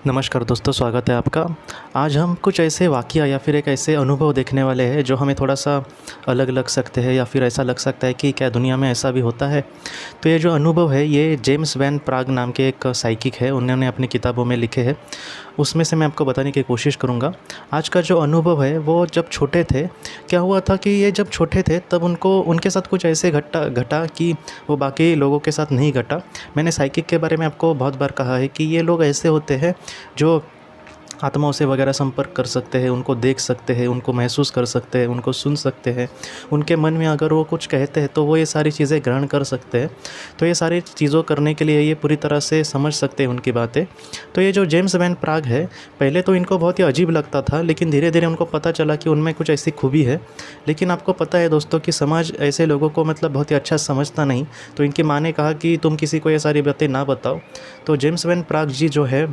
नमस्कार दोस्तों, स्वागत है आपका। आज हम कुछ ऐसे वाक़या या फिर एक ऐसे अनुभव देखने वाले हैं जो हमें थोड़ा-सा अलग लग सकते हैं या फिर ऐसा लग सकता है कि क्या दुनिया में ऐसा भी होता है। तो ये जो अनुभव है ये जेम्स वैन प्राग नाम के एक साइकिक है, उन्होंने अपनी किताबों में लिखे हैं। उसमें से मैं आपको बताने की कोशिश करूँगा। आज का जो अनुभव है वो जब छोटे थे, क्या हुआ था कि ये जब छोटे थे तब उनके साथ कुछ ऐसे घटा कि वो बाकी लोगों के साथ नहीं घटा। मैंने साइकिक के बारे में आपको बहुत बार कहा है कि ये लोग ऐसे होते हैं जो आत्माओं से वगैरह संपर्क कर सकते हैं, उनको देख सकते हैं, उनको महसूस कर सकते हैं, उनको सुन सकते हैं। उनके मन में अगर वो कुछ कहते हैं तो वो ये सारी चीज़ें ग्रहण कर सकते हैं। तो ये सारी चीज़ों करने के लिए ये पूरी तरह से समझ सकते हैं उनकी बातें। तो ये जो जेम्स वैन प्राग है, पहले तो इनको बहुत ही अजीब लगता था, लेकिन धीरे धीरे उनको पता चला कि उनमें कुछ ऐसी खूबी है। लेकिन आपको पता है दोस्तों कि समाज ऐसे लोगों को मतलब बहुत ही अच्छा समझता नहीं। तो इनकी माँ ने कहा कि तुम किसी को ये सारी बातें ना बताओ। तो जेम्स वैन प्राग जी जो है,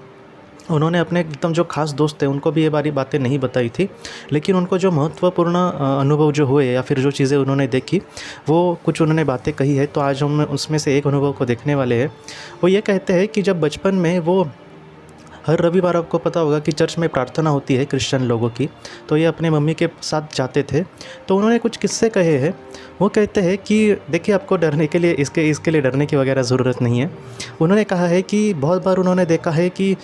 उन्होंने अपने एकदम जो ख़ास दोस्त थे उनको भी ये बारी बातें नहीं बताई थी। लेकिन उनको जो महत्वपूर्ण अनुभव जो हुए या फिर जो चीज़ें उन्होंने देखी, वो कुछ उन्होंने बातें कही है। तो आज हम उसमें से एक अनुभव को देखने वाले हैं। वो ये कहते हैं कि जब बचपन में वो हर रविवार, आपको पता होगा कि चर्च में प्रार्थना होती है क्रिश्चियन लोगों की, तो ये अपने मम्मी के साथ जाते थे। तो उन्होंने कुछ किस्से कहे हैं। वो कहते हैं कि देखिए, आपको डरने के लिए इसके लिए डरने की वगैरह ज़रूरत नहीं है। उन्होंने कहा है कि बहुत बार उन्होंने देखा है कि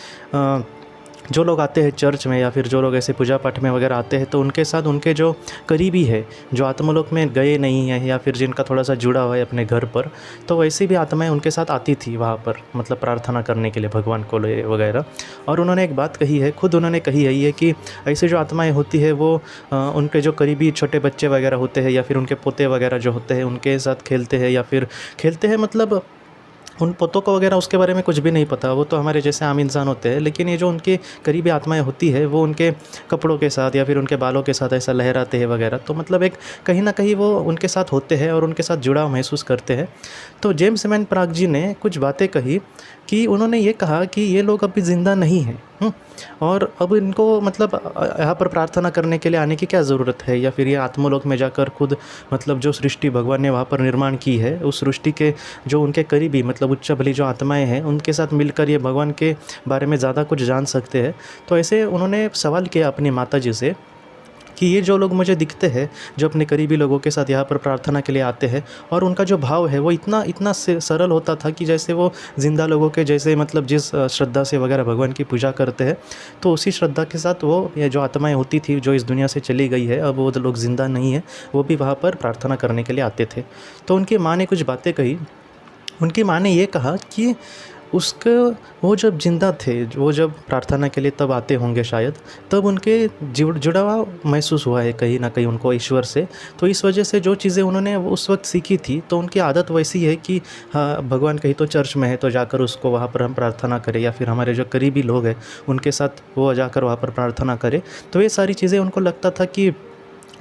जो लोग आते हैं चर्च में या फिर जो लोग ऐसे पूजा पाठ में वगैरह आते हैं, तो उनके साथ उनके जो करीबी है, जो आत्मलोक में गए नहीं हैं या फिर जिनका थोड़ा सा जुड़ा हुआ है अपने घर पर, तो वैसी भी आत्माएं उनके साथ आती थी वहाँ पर, मतलब प्रार्थना करने के लिए भगवान को ले वगैरह। और उन्होंने एक बात कही है, खुद उन्होंने कही है ये, कि ऐसी जो आत्माएँ होती है वो उनके जो करीबी छोटे बच्चे वगैरह होते हैं या फिर उनके पोते वगैरह जो होते हैं उनके साथ खेलते हैं, या फिर खेलते हैं मतलब उन पोतों को वगैरह उसके बारे में कुछ भी नहीं पता, वो तो हमारे जैसे आम इंसान होते हैं। लेकिन ये जो उनकी करीबी आत्माएं होती है वो उनके कपड़ों के साथ या फिर उनके बालों के साथ ऐसा लहराते हैं वगैरह। तो मतलब एक कहीं ना कहीं वो उनके साथ होते हैं और उनके साथ जुड़ाव महसूस करते हैं। तो जेम्स वैन प्राग जी ने कुछ बातें कही कि उन्होंने ये कहा कि ये लोग अभी ज़िंदा नहीं हैं, और अब इनको मतलब यहाँ पर प्रार्थना करने के लिए आने की क्या ज़रूरत है, या फिर ये आत्मलोक में जाकर खुद मतलब जो सृष्टि भगवान ने वहाँ पर निर्माण की है, उस सृष्टि के जो उनके करीबी मतलब उच्च भली जो आत्माएं हैं उनके साथ मिलकर ये भगवान के बारे में ज़्यादा कुछ जान सकते हैं। तो ऐसे उन्होंने सवाल किया अपनी माता जी से कि ये जो लोग मुझे दिखते हैं, जो अपने करीबी लोगों के साथ यहाँ पर प्रार्थना के लिए आते हैं, और उनका जो भाव है वो इतना इतना सरल होता था कि जैसे वो ज़िंदा लोगों के जैसे, मतलब जिस श्रद्धा से वगैरह भगवान की पूजा करते हैं, तो उसी श्रद्धा के साथ वो ये जो आत्माएं होती थी जो इस दुनिया से चली गई है, अब वो लोग ज़िंदा नहीं है, वो भी वहाँ पर प्रार्थना करने के लिए आते थे। तो उनकी माँ ने कुछ बातें कही। उनकी माँ ने ये कहा कि उसको, वो जब ज़िंदा थे, वो जब प्रार्थना के लिए तब आते होंगे शायद, तब उनके जुड़ाव महसूस हुआ है कहीं ना कहीं उनको ईश्वर से। तो इस वजह से जो चीज़ें उन्होंने उस वक्त सीखी थी, तो उनकी आदत वैसी है कि हाँ, भगवान कहीं तो चर्च में है तो जाकर उसको वहाँ पर हम प्रार्थना करें, या फिर हमारे जो करीबी लोग हैं उनके साथ वो जाकर वहाँ पर प्रार्थना करें। तो ये सारी चीज़ें उनको लगता था कि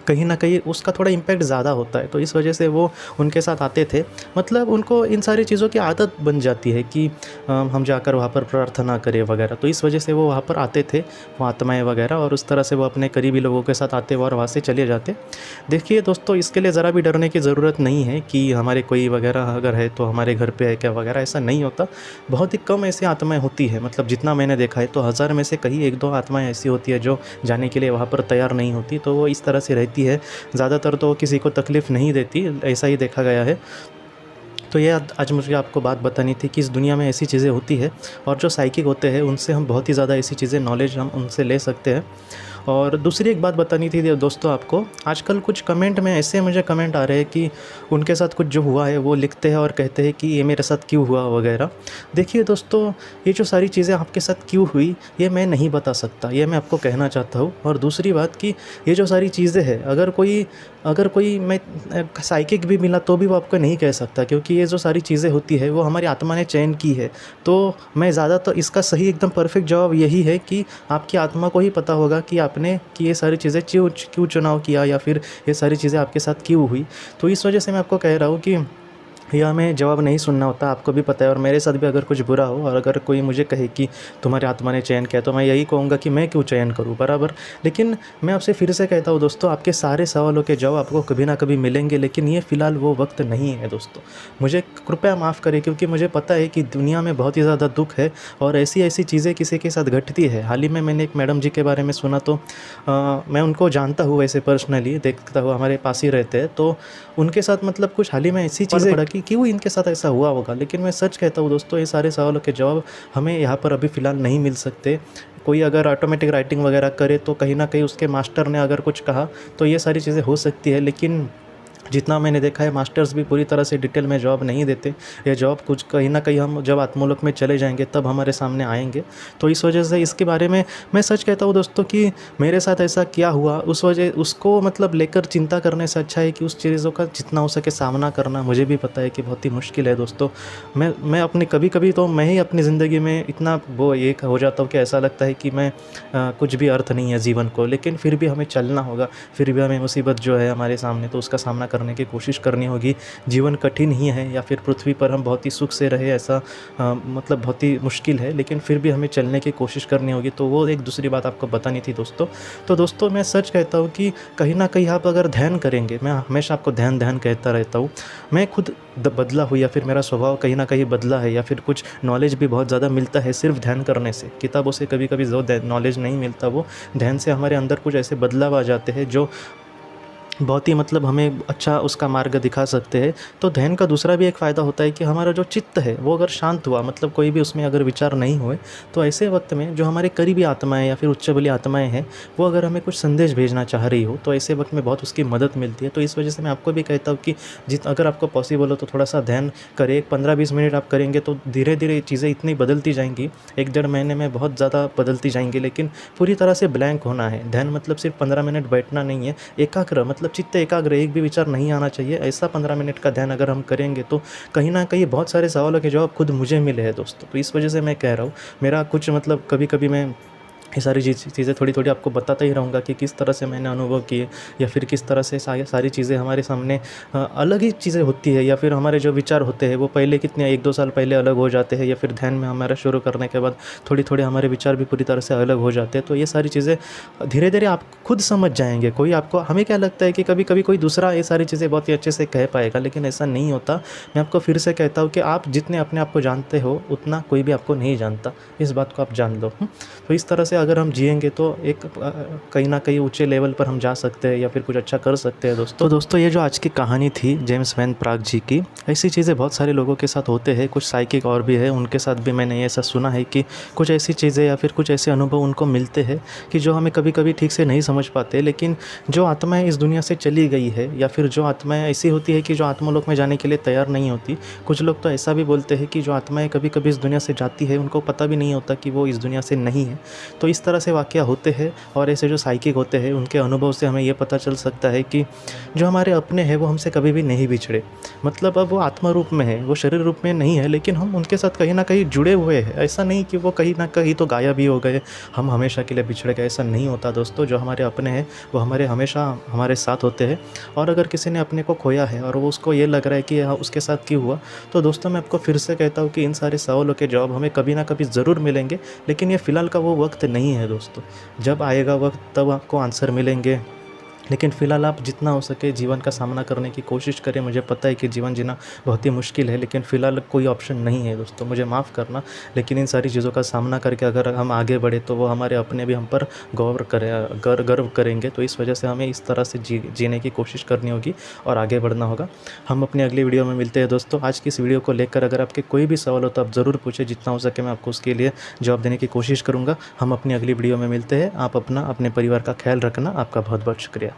कहीं न कहीं उसका थोड़ा इम्पैक्ट ज़्यादा होता है, तो इस वजह से वो उनके साथ आते थे। मतलब उनको इन सारी चीज़ों की आदत बन जाती है कि हम जाकर वहाँ पर प्रार्थना करें वगैरह। तो इस वजह से वो वहाँ पर आते थे, वो आत्माएँ वगैरह, और उस तरह से वो अपने करीबी लोगों के साथ आते और वहाँ से चले जाते। देखिए दोस्तों, इसके लिए ज़रा भी डरने की ज़रूरत नहीं है कि हमारे कोई वगैरह अगर है तो हमारे घर पे है क्या वगैरह, ऐसा नहीं होता। बहुत ही कम ऐसी आत्माएँ होती है, मतलब जितना मैंने देखा है तो 1000 में से कहीं 1-2 आत्माएँ ऐसी होती है जो जाने के लिए वहाँ पर तैयार नहीं होती। तो वो इस तरह से रहती है, ज़्यादातर तो किसी को तकलीफ़ नहीं देती, ऐसा ही देखा गया है। तो ये आज मुझे आपको बात बतानी थी कि इस दुनिया में ऐसी चीज़ें होती है, और जो साइकिक होते हैं उनसे हम बहुत ही ज़्यादा ऐसी चीज़ें, नॉलेज हम उनसे ले सकते हैं। और दूसरी एक बात बतानी थी दोस्तों आपको, आजकल कुछ कमेंट में ऐसे मुझे कमेंट आ रहे हैं कि उनके साथ कुछ जो हुआ है वो लिखते हैं और कहते हैं कि ये मेरे साथ क्यों हुआ वगैरह। देखिए दोस्तों, ये जो सारी चीज़ें आपके साथ क्यों हुई ये मैं नहीं बता सकता, ये मैं आपको कहना चाहता हूँ। और दूसरी बात कि ये जो सारी चीज़ें हैं, अगर कोई मैं साइकिक भी मिला तो भी वो आपको नहीं कह सकता, क्योंकि ये जो सारी चीज़ें होती है वो हमारी आत्मा ने चयन की है। तो मैं ज़्यादातर इसका सही एकदम परफेक्ट जवाब यही है कि आपकी आत्मा को ही पता होगा कि आपने कि ये सारी चीज़ें क्यों चुनाव किया, या फिर ये सारी चीज़ें आपके साथ क्यों हुई। तो इस वजह से मैं आपको कह रहा हूँ कि या हमें जवाब नहीं सुनना होता, आपको भी पता है। और मेरे साथ भी अगर कुछ बुरा हो और अगर कोई मुझे कहे कि तुम्हारी आत्मा ने चयन किया, तो मैं यही कहूँगा कि मैं क्यों चयन करूँ, बराबर। लेकिन मैं आपसे फिर से कहता हूँ दोस्तों, आपके सारे सवालों के जवाब आपको कभी ना कभी मिलेंगे, लेकिन ये फ़िलहाल वो वक्त नहीं है दोस्तों। मुझे कृपया माफ़ करें, क्योंकि मुझे पता है कि दुनिया में बहुत ही ज़्यादा दुख है और ऐसी ऐसी चीज़ें किसी के साथ घटती है। हाल ही में मैंने एक मैडम जी के बारे में सुना, तो मैं उनको जानता हूँ वैसे, पर्सनली देखता हूँ, हमारे पास ही रहते हैं। तो उनके साथ मतलब कुछ हाल ही में ऐसी चीज़ें पड़ा कि क्यों इनके साथ ऐसा हुआ होगा। लेकिन मैं सच कहता हूँ दोस्तों, ये सारे सवालों के जवाब हमें यहाँ पर अभी फ़िलहाल नहीं मिल सकते। कोई अगर ऑटोमेटिक राइटिंग वगैरह करे तो कहीं ना कहीं उसके मास्टर ने अगर कुछ कहा तो ये सारी चीज़ें हो सकती है। लेकिन जितना मैंने देखा है, मास्टर्स भी पूरी तरह से डिटेल में जवाब नहीं देते। ये जवाब कुछ कहीं ना कहीं हम जब आत्मलोक में चले जाएंगे तब हमारे सामने आएंगे। तो इस वजह से इसके बारे में मैं सच कहता हूँ दोस्तों कि मेरे साथ ऐसा क्या हुआ, उस वजह उसको मतलब लेकर चिंता करने से अच्छा है कि उस चीज़ों का जितना हो सके सामना करना। मुझे भी पता है कि बहुत ही मुश्किल है दोस्तों। मैं अपनी कभी कभी तो मैं ही अपनी ज़िंदगी में इतना वो ये हो जाता हूँ कि ऐसा लगता है कि मैं कुछ भी अर्थ नहीं है जीवन को। लेकिन फिर भी हमें चलना होगा, फिर भी हमें मुसीबत जो है हमारे सामने, तो उसका सामना करने की कोशिश करनी होगी। जीवन कठिन ही है, या फिर पृथ्वी पर हम बहुत ही सुख से रहे ऐसा मतलब बहुत ही मुश्किल है, लेकिन फिर भी हमें चलने की कोशिश करनी होगी। तो वो एक दूसरी बात आपको बतानी थी दोस्तों। तो दोस्तों मैं सच कहता हूँ कि कहीं ना कहीं आप अगर ध्यान करेंगे, मैं हमेशा आपको ध्यान ध्यान कहता रहता हूँ, मैं खुद बदला हूँ या फिर मेरा स्वभाव कहीं ना कहीं बदला है, या फिर कुछ नॉलेज भी बहुत ज़्यादा मिलता है सिर्फ ध्यान करने से। किताबों से कभी कभी जो नॉलेज नहीं मिलता, वो ध्यान से हमारे अंदर कुछ ऐसे बदलाव आ जाते हैं जो बहुत ही मतलब हमें अच्छा उसका मार्ग दिखा सकते हैं। तो ध्यान का दूसरा भी एक फ़ायदा होता है कि हमारा जो चित्त है वो अगर शांत हुआ, मतलब कोई भी उसमें अगर विचार नहीं हुए, तो ऐसे वक्त में जो हमारे करीबी आत्माएं या फिर उच्च बली आत्माएं हैं, वो अगर हमें कुछ संदेश भेजना चाह रही हो, तो ऐसे वक्त में बहुत उसकी मदद मिलती है। तो इस वजह से मैं आपको भी कहता हूँ कि अगर आपको पॉसिबल हो तो थोड़ा सा ध्यान करें। 15-20 मिनट आप करेंगे तो धीरे धीरे चीज़ें इतनी बदलती जाएंगी, 1-1.5 महीने में बहुत ज़्यादा बदलती जाएंगी। लेकिन पूरी तरह से ब्लैंक होना है। ध्यान मतलब सिर्फ 15 मिनट बैठना नहीं है, एकाग्र मतलब चित्त एकाग्र, एक भी विचार नहीं आना चाहिए। ऐसा 15 मिनट का ध्यान अगर हम करेंगे तो कहीं ना कहीं बहुत सारे सवालों के जवाब खुद मुझे मिले हैं दोस्तों। तो इस वजह से मैं कह रहा हूँ, मेरा कुछ मतलब कभी कभी मैं ये सारी चीज़ें थोड़ी थोड़ी आपको बताता ही रहूँगा कि किस तरह से मैंने अनुभव किए, या फिर किस तरह से सारी चीज़ें हमारे सामने अलग ही चीज़ें होती है, या फिर हमारे जो विचार होते हैं वो पहले कितने 1-2 साल पहले अलग हो जाते हैं, या फिर ध्यान में हमारा शुरू करने के बाद थोड़ी थोड़ी हमारे विचार भी पूरी तरह से अलग हो जाते हैं। तो ये सारी चीज़ें धीरे धीरे आप खुद समझ जाएंगे। कोई आपको, हमें क्या लगता है कि कभी कभी कोई दूसरा ये सारी चीज़ें बहुत ही अच्छे से कह पाएगा, लेकिन ऐसा नहीं होता। मैं आपको फिर से कहता हूँ कि आप जितने अपने आप को जानते हो उतना कोई भी आपको नहीं जानता, इस बात को आप जान लो। तो इस तरह से अगर हम जिएंगे तो एक कहीं ना कहीं ऊंचे लेवल पर हम जा सकते हैं, या फिर कुछ अच्छा कर सकते हैं दोस्तों। तो दोस्तों ये जो आज की कहानी थी जेम्स वैन प्राग जी की, ऐसी चीज़ें बहुत सारे लोगों के साथ होते हैं, कुछ साइकिक और भी है, उनके साथ भी मैंने ऐसा सुना है कि कुछ ऐसी चीज़ें या फिर कुछ ऐसे अनुभव उनको मिलते हैं कि जो हमें कभी कभी ठीक से नहीं समझ पाते। लेकिन जो आत्माएं इस दुनिया से चली गई है, या फिर जो आत्माएं ऐसी होती है कि जो आत्मलोक में जाने के लिए तैयार नहीं होती, कुछ लोग तो ऐसा भी बोलते हैं कि जो आत्माएं कभी कभी इस दुनिया से जाती है उनको पता भी नहीं होता कि वो इस दुनिया से नहीं है। तो इस तरह से वाक़या होते हैं, और ऐसे जो साइकिक होते हैं उनके अनुभव से हमें ये पता चल सकता है कि जो हमारे अपने हैं वो हमसे कभी भी नहीं बिछड़े। मतलब अब वो आत्मा रूप में है, वो शरीर रूप में नहीं है, लेकिन हम उनके साथ कहीं ना कहीं जुड़े हुए हैं। ऐसा नहीं कि वो कहीं ना कहीं तो गायब ही हो गए, हम हमेशा के लिए बिछड़ गए, ऐसा नहीं होता दोस्तों। जो हमारे अपने हैं वो हमेशा हमारे साथ होते हैं। और अगर किसी ने अपने को खोया है और वो उसको ये लग रहा है कि उसके साथ क्यों हुआ, तो दोस्तों मैं आपको फिर से कहता हूँ कि इन सारे सवालों के जवाब हमें कभी ना कभी ज़रूर मिलेंगे, लेकिन ये फ़िलहाल का वो वक्त नहीं है दोस्तों। जब आएगा वक्त तब आपको आंसर मिलेंगे। लेकिन फ़िलहाल आप जितना हो सके जीवन का सामना करने की कोशिश करें। मुझे पता है कि जीवन जीना बहुत ही मुश्किल है, लेकिन फ़िलहाल कोई ऑप्शन नहीं है दोस्तों, मुझे माफ़ करना। लेकिन इन सारी चीज़ों का सामना करके अगर हम आगे बढ़े तो वो हमारे अपने भी हम पर गर्व करेंगे। तो इस वजह से हमें इस तरह से जीने की कोशिश करनी होगी और आगे बढ़ना होगा। हम अपनी अगली वीडियो में मिलते हैं दोस्तों। आज की इस वीडियो को लेकर अगर आपके कोई भी सवाल हो तो आप ज़रूर पूछें, जितना हो सके मैं आपको उसके लिए जवाब देने की कोशिश करूँगा। हम अपनी अगली वीडियो में मिलते हैं। आप अपना, अपने परिवार का ख्याल रखना। आपका बहुत बहुत शुक्रिया।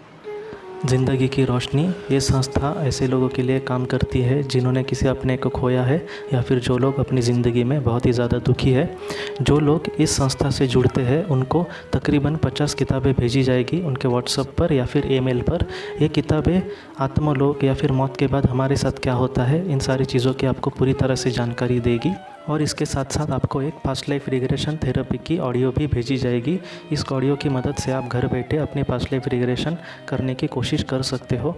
ज़िंदगी की रोशनी ये संस्था ऐसे लोगों के लिए काम करती है जिन्होंने किसी अपने को खोया है, या फिर जो लोग अपनी ज़िंदगी में बहुत ही ज़्यादा दुखी है। जो लोग इस संस्था से जुड़ते हैं उनको तकरीबन 50 किताबें भेजी जाएगी उनके व्हाट्सएप पर या फिर ईमेल पर। ये किताबें आत्मलोक या फिर मौत के बाद हमारे साथ क्या होता है, इन सारी चीज़ों की आपको पूरी तरह से जानकारी देगी। और इसके साथ साथ आपको एक पास्ट लाइफ रिग्रेशन थेरेपी की ऑडियो भी भेजी जाएगी। इस ऑडियो की मदद से आप घर बैठे अपनी पास्ट लाइफ रिग्रेशन करने की कोशिश कर सकते हो।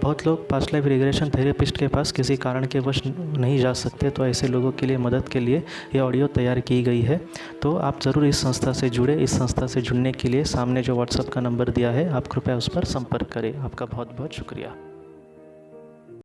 बहुत लोग पास्ट लाइफ रिग्रेशन थेरेपिस्ट के पास किसी कारण के वश नहीं जा सकते, तो ऐसे लोगों के लिए मदद के लिए ये ऑडियो तैयार की गई है। तो आप ज़रूर इस संस्था से जुड़े। इस संस्था से जुड़ने के लिए सामने जो व्हाट्सएप का नंबर दिया है, आप कृपया उस पर संपर्क करें। आपका बहुत बहुत शुक्रिया।